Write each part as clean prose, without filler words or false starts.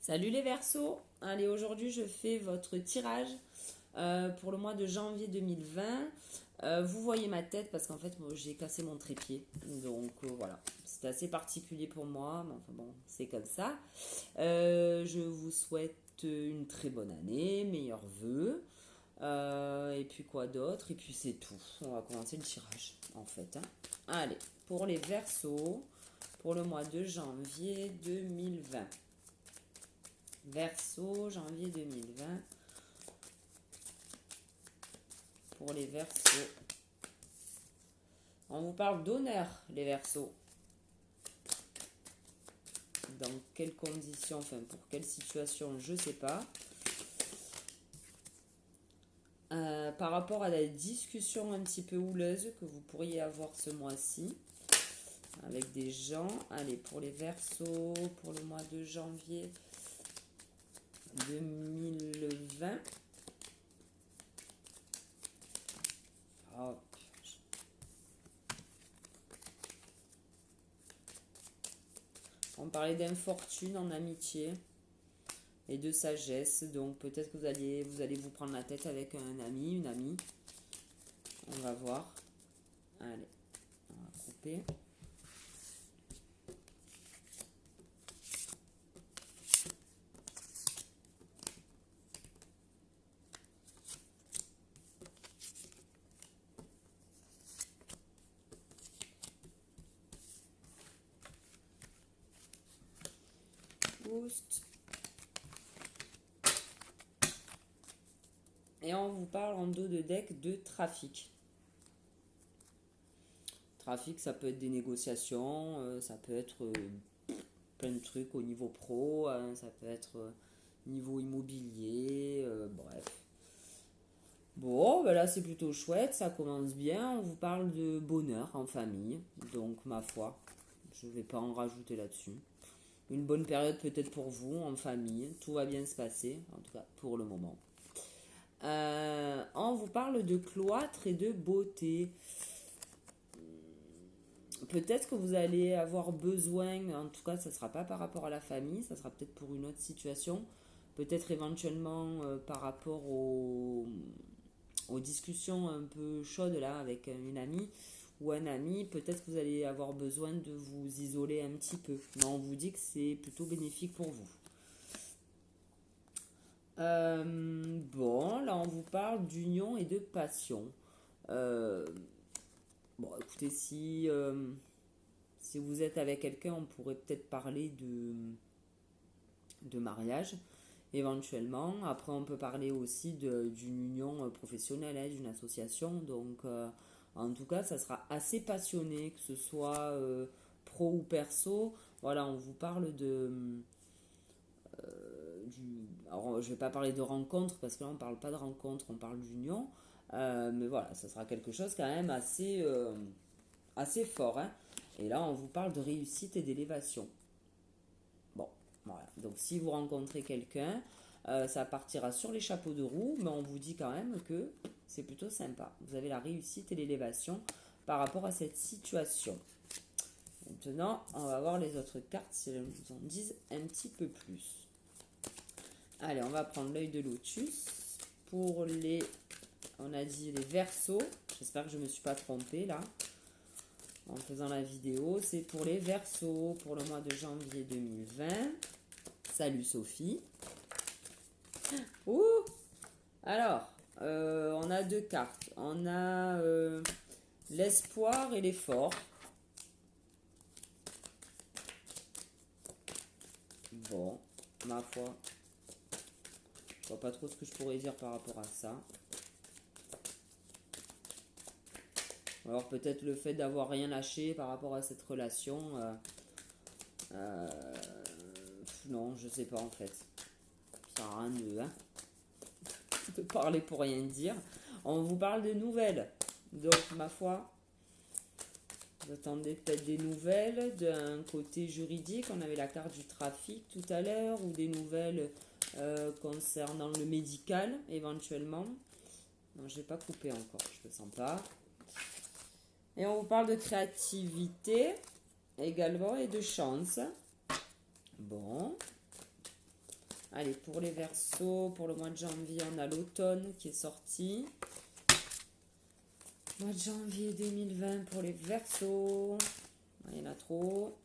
Salut les Verseaux. Allez, aujourd'hui je fais votre tirage pour le mois de janvier 2020. Vous voyez ma tête parce qu'en fait moi, j'ai cassé mon trépied. Donc voilà, c'était assez particulier pour moi, mais enfin bon, c'est comme ça. Je vous souhaite une très bonne année, meilleurs vœux. Et puis quoi d'autre? Et puis c'est tout. On va commencer le tirage en fait, hein. Allez, pour les Verseaux, pour le mois de janvier 2020. Verseau, janvier 2020. Pour les Verseaux. On vous parle d'honneur, les Verseaux. Dans quelles conditions, enfin pour quelle situation, je ne sais pas. Par rapport à la discussion un petit peu houleuse que vous pourriez avoir ce mois-ci avec des gens. Allez, pour les Verseaux, pour le mois de janvier 2020. Oh. On parlait d'infortune en amitié et de sagesse. Donc peut-être que vous allez vous prendre la tête avec un ami, une amie. On va voir. Allez, on va couper. Et on vous parle en dos de deck de trafic. Trafic, ça peut être des négociations, ça peut être plein de trucs au niveau pro, ça peut être niveau immobilier, bref. Bon, ben là c'est plutôt chouette, ça commence bien. On vous parle de bonheur en famille, donc ma foi, je ne vais pas en rajouter là-dessus. Une bonne période peut-être pour vous en famille, tout va bien se passer, en tout cas pour le moment. On vous parle de cloître et de beauté. Peut-être que vous allez avoir besoin, en tout cas ça ne sera pas par rapport à la famille, ça sera peut-être pour une autre situation, peut-être éventuellement par rapport aux discussions un peu chaudes là avec une amie ou un ami, peut-être que vous allez avoir besoin de vous isoler un petit peu, mais on vous dit que c'est plutôt bénéfique pour vous. Bon, là on vous parle d'union et de passion. Bon, écoutez, si vous êtes avec quelqu'un, on pourrait peut-être parler de mariage, éventuellement. Après, on peut parler aussi d'une union professionnelle, hein, d'une association. Donc, en tout cas, ça sera assez passionné, que ce soit pro ou perso. Voilà, on vous parle alors, je ne vais pas parler de rencontre, parce que là, on ne parle pas de rencontre, on parle d'union. Mais voilà, ça sera quelque chose quand même assez fort, hein. Et là, on vous parle de réussite et d'élévation. Bon, voilà. Donc, si vous rencontrez quelqu'un, ça partira sur les chapeaux de roue, mais on vous dit quand même que c'est plutôt sympa. Vous avez la réussite et l'élévation par rapport à cette situation. Maintenant, on va voir les autres cartes si elles nous en disent un petit peu plus. Allez, on va prendre l'œil de lotus. Pour les, on a dit les Verseaux. J'espère que je ne me suis pas trompée là en faisant la vidéo. C'est pour les Verseaux pour le mois de janvier 2020. Salut Sophie. Ouh. Alors, on a deux cartes. On a l'espoir et l'effort. Bon, ma foi, je vois pas trop ce que je pourrais dire par rapport à ça. Alors peut-être le fait d'avoir rien lâché par rapport à cette relation. Non, je sais pas en fait. Ça sert à rien de parler pour rien dire. On vous parle de nouvelles. Donc ma foi, vous attendez peut-être des nouvelles d'un côté juridique. On avait la carte du trafic tout à l'heure, ou des nouvelles concernant le médical éventuellement. Non, je n'ai pas coupé encore, je ne le sens pas. Et on vous parle de créativité également et de chance. Bon. Allez, pour les Verseaux, pour le mois de janvier, on a l'automne qui est sorti. Mois de janvier 2020 pour les Verseaux. Il y en a trop.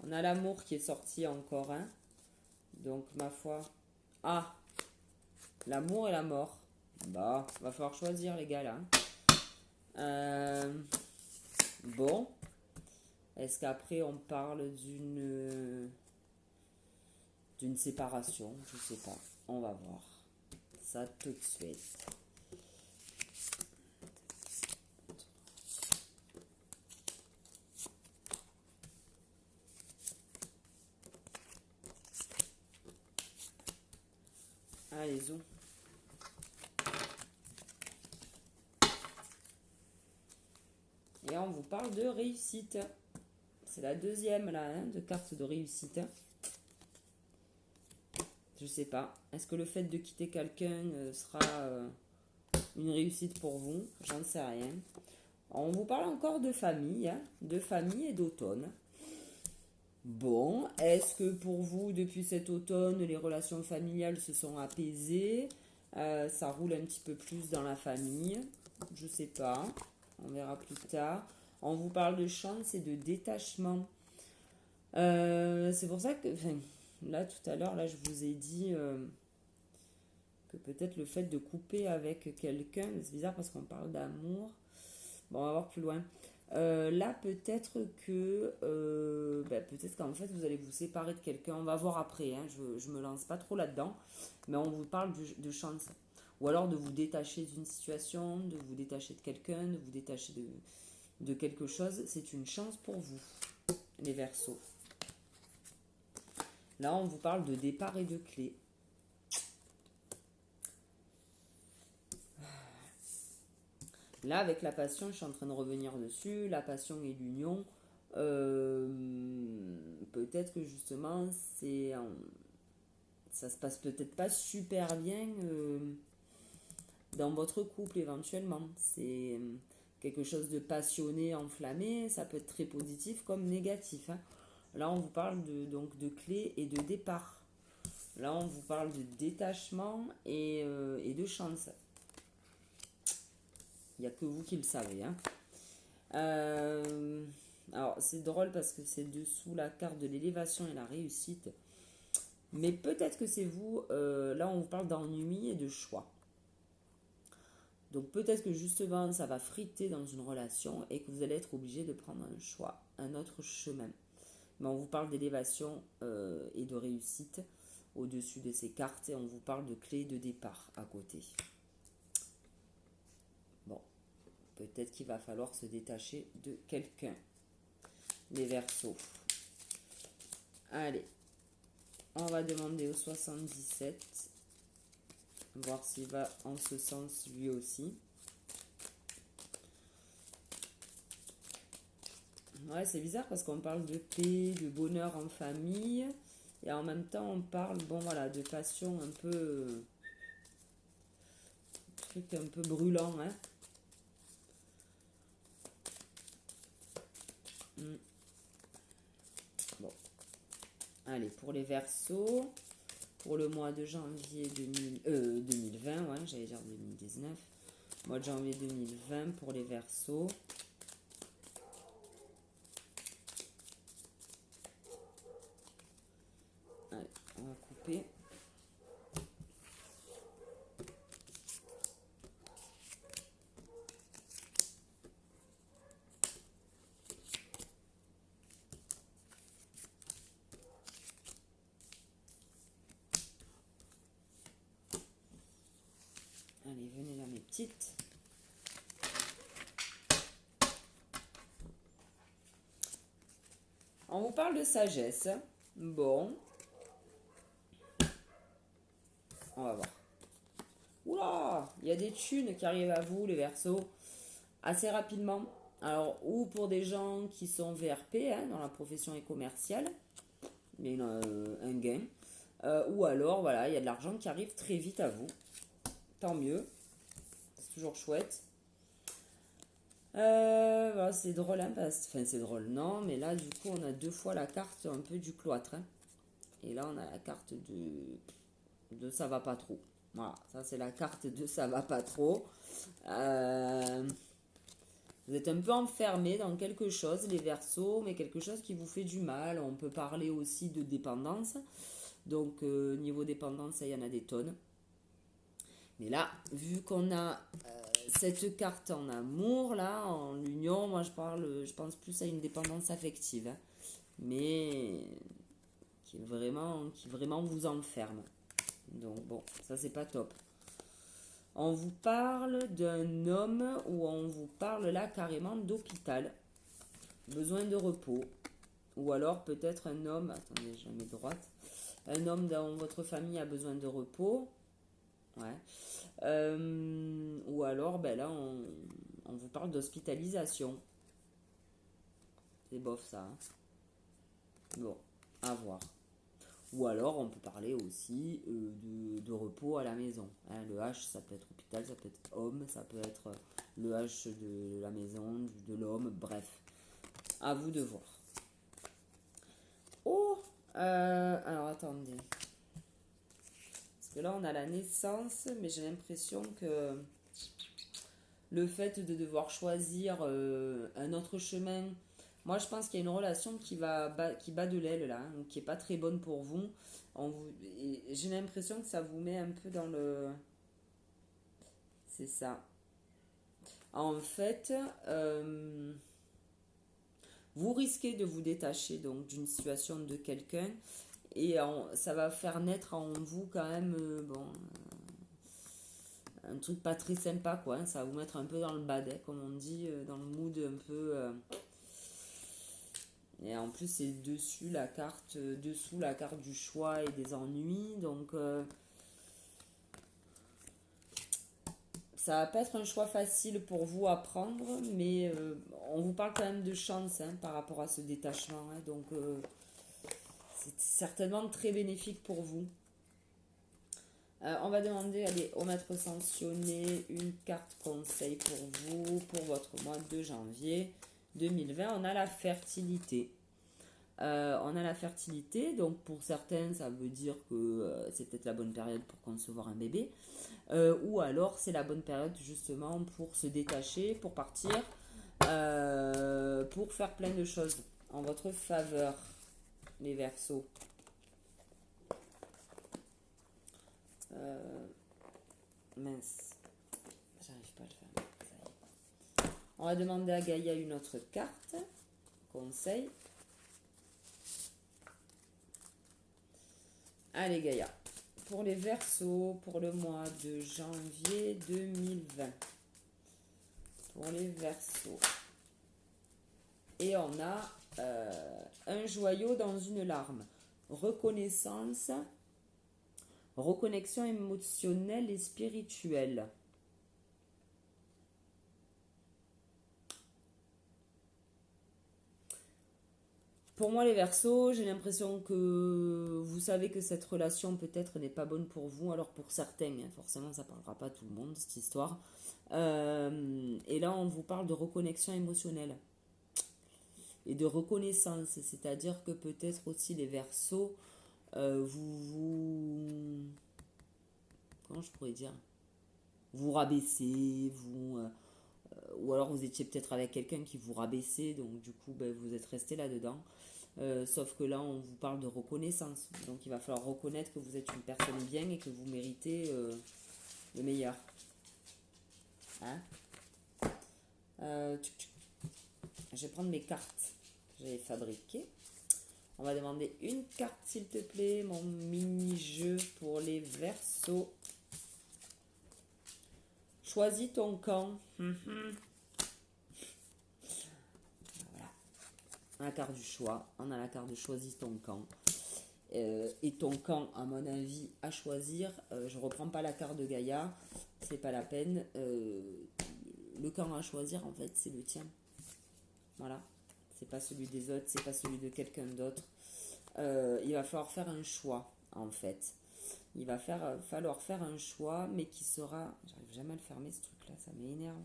On a l'amour qui est sorti encore. Hein. Donc, ma foi. Ah, l'amour et la mort. Bah, va falloir choisir, les gars, là. Bon. Est-ce qu'après, on parle d'une séparation? Je sais pas. On va voir. Ça tout de suite. Allez, zoom. Et on vous parle de réussite. C'est la deuxième là, hein, de carte de réussite. Je sais pas. Est-ce que le fait de quitter quelqu'un sera une réussite pour vous? J'en sais rien. On vous parle encore de famille, hein, de famille et d'automne. Bon, est-ce que pour vous, depuis cet automne, les relations familiales se sont apaisées? Ça roule un petit peu plus dans la famille? Je sais pas. On verra plus tard. On vous parle de chance et de détachement. C'est pour ça que, enfin, là, tout à l'heure, là, je vous ai dit que peut-être le fait de couper avec quelqu'un, c'est bizarre parce qu'on parle d'amour. Bon, on va voir plus loin. Là, peut-être que, peut-être qu'en fait, vous allez vous séparer de quelqu'un. On va voir après. Hein, je me lance pas trop là-dedans, mais on vous parle de chance. Ou alors de vous détacher d'une situation, de vous détacher de quelqu'un, de vous détacher de quelque chose. C'est une chance pour vous, les Verseaux. Là, on vous parle de départ et de clé. Là, avec la passion, je suis en train de revenir dessus. La passion et l'union. Peut-être que justement, ça se passe peut-être pas super bien dans votre couple éventuellement. C'est quelque chose de passionné, enflammé. Ça peut être très positif comme négatif. Hein. Là, on vous parle donc de clé et de départ. Là, on vous parle de détachement et de chance. Il n'y a que vous qui le savez. Hein. Alors, c'est drôle parce que c'est dessous la carte de l'élévation et la réussite. Mais peut-être que c'est vous. Là, on vous parle d'ennui et de choix. Donc, peut-être que justement, ça va friter dans une relation et que vous allez être obligé de prendre un choix, un autre chemin. Mais on vous parle d'élévation et de réussite au-dessus de ces cartes et on vous parle de clé de départ à côté. Bon, peut-être qu'il va falloir se détacher de quelqu'un. Les Verseaux. Allez, on va demander au 77, voir s'il va en ce sens lui aussi. Ouais, c'est bizarre parce qu'on parle de paix, de bonheur en famille, et en même temps on parle, bon voilà, de passion un peu, truc un peu brûlant, hein. Bon, allez, pour les Verseaux, pour le mois de janvier 2020, ouais, j'allais dire 2019, mois de janvier 2020 pour les Verseaux. Allez, on va couper. Allez, venez là mes petites. On vous parle de sagesse. Bon. On va voir. Oula, il y a des thunes qui arrivent à vous, les Verseaux, assez rapidement. Alors, ou pour des gens qui sont VRP, hein, dans la profession et commerciale, il y a un gain. Ou alors, voilà, il y a de l'argent qui arrive très vite à vous. Tant mieux. C'est toujours chouette. Voilà, c'est drôle, hein, enfin c'est drôle, non, mais là du coup on a deux fois la carte un peu du cloître, hein. Et là on a la carte de ça va pas trop. Voilà, ça c'est la carte de ça va pas trop. Vous êtes un peu enfermé dans quelque chose, les Verseaux, mais quelque chose qui vous fait du mal. On peut parler aussi de dépendance. Donc niveau dépendance, il y en a des tonnes. Mais là, vu qu'on a cette carte en amour, là, en union, moi je pense plus à une dépendance affective, hein, mais qui vraiment vous enferme. Donc bon, ça c'est pas top. On vous parle d'un homme ou on vous parle là carrément d'hôpital, besoin de repos. Ou alors peut-être un homme, attendez, je mets droite, un homme dans votre famille a besoin de repos. Ouais. Ou alors, ben là, on vous parle d'hospitalisation. C'est bof ça, hein. Bon, à voir. Ou alors, on peut parler aussi de repos à la maison, hein. Le H, ça peut être hôpital, ça peut être homme, ça peut être le H de la maison, de l'homme, bref. À vous de voir. Oh, alors attendez. Parce que là, on a la naissance, mais j'ai l'impression que le fait de devoir choisir un autre chemin, moi je pense qu'il y a une relation qui bat de l'aile là, hein, qui est pas très bonne pour vous. J'ai l'impression que ça vous met un peu dans le... C'est ça. En fait, vous risquez de vous détacher donc d'une situation de quelqu'un et ça va faire naître en vous quand même un truc pas très sympa quoi, hein. Ça va vous mettre un peu dans le bad, hein, comme on dit, dans le mood un peu et en plus c'est dessous la carte du choix et des ennuis, donc ça va pas être un choix facile pour vous à prendre, mais on vous parle quand même de chance, hein, par rapport à ce détachement, hein, donc c'est certainement très bénéfique pour vous. On va demander, allez, au maître sanctionné, une carte conseil pour vous, pour votre mois de janvier 2020. On a la fertilité. Donc pour certains, ça veut dire que c'est peut-être la bonne période pour concevoir un bébé. Ou alors, c'est la bonne période justement pour se détacher, pour partir, pour faire plein de choses en votre faveur, les Verseaux. Mince, j'arrive pas à le faire. Ça y est. On va demander à Gaïa une autre carte. Conseil. Allez Gaïa. Pour les Verseaux, pour le mois de janvier 2020. Pour les Verseaux. Et on a un joyau dans une larme. Reconnaissance. Reconnexion émotionnelle et spirituelle. Pour moi, les Verseaux, j'ai l'impression que vous savez que cette relation peut-être n'est pas bonne pour vous. Alors pour certains, hein, forcément, ça ne parlera pas à tout le monde, cette histoire. Et là, on vous parle de reconnexion émotionnelle et de reconnaissance. C'est-à-dire que peut-être aussi les Verseaux, comment je pourrais dire, vous rabaissez, ou alors vous étiez peut-être avec quelqu'un qui vous rabaissait, donc du coup ben, vous êtes resté là-dedans. Sauf que là on vous parle de reconnaissance, donc il va falloir reconnaître que vous êtes une personne bien et que vous méritez le meilleur. Hein, je vais prendre mes cartes que j'avais fabriquées. On va demander une carte s'il te plaît, mon mini-jeu pour les Verseaux. Choisis ton camp. Voilà. La carte du choix. On a la carte de choisis ton camp. Et ton camp, à mon avis, à choisir. Je reprends pas la carte de Gaïa. C'est pas la peine. Le camp à choisir, en fait, c'est le tien. Voilà. C'est pas celui des autres. C'est pas celui de quelqu'un d'autre. Il va falloir faire un choix, en fait. Il va falloir faire un choix, mais qui sera... J'arrive jamais à le fermer, ce truc-là, ça m'énerve.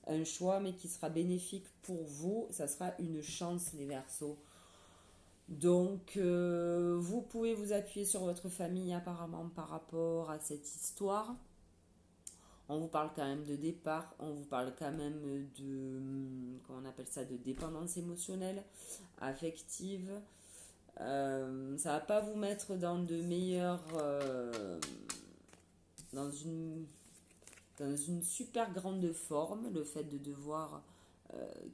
un choix, mais qui sera bénéfique pour vous. Ça sera une chance, les Verseaux. Donc, vous pouvez vous appuyer sur votre famille apparemment par rapport à cette histoire. On vous parle quand même de départ, on vous parle quand même de, comment on appelle ça, de dépendance émotionnelle, affective. Ça va pas vous mettre dans de meilleurs, dans une, dans une super grande forme, le fait de devoir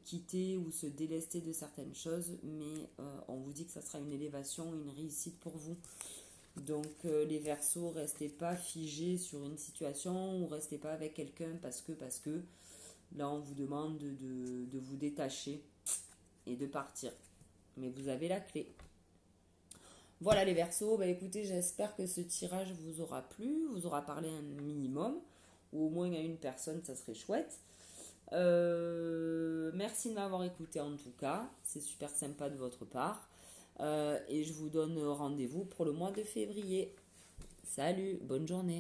quitter ou se délester de certaines choses, mais on vous dit que ça sera une élévation, une réussite pour vous. Donc les Verseaux, restez pas figés sur une situation ou restez pas avec quelqu'un parce que là on vous demande de vous détacher et de partir. Mais vous avez la clé. Voilà les Verseaux, bah écoutez, j'espère que ce tirage vous aura plu, vous aura parlé un minimum, ou au moins à une personne, ça serait chouette. Merci de m'avoir écouté en tout cas, c'est super sympa de votre part. Et je vous donne rendez-vous pour le mois de février. Salut, bonne journée.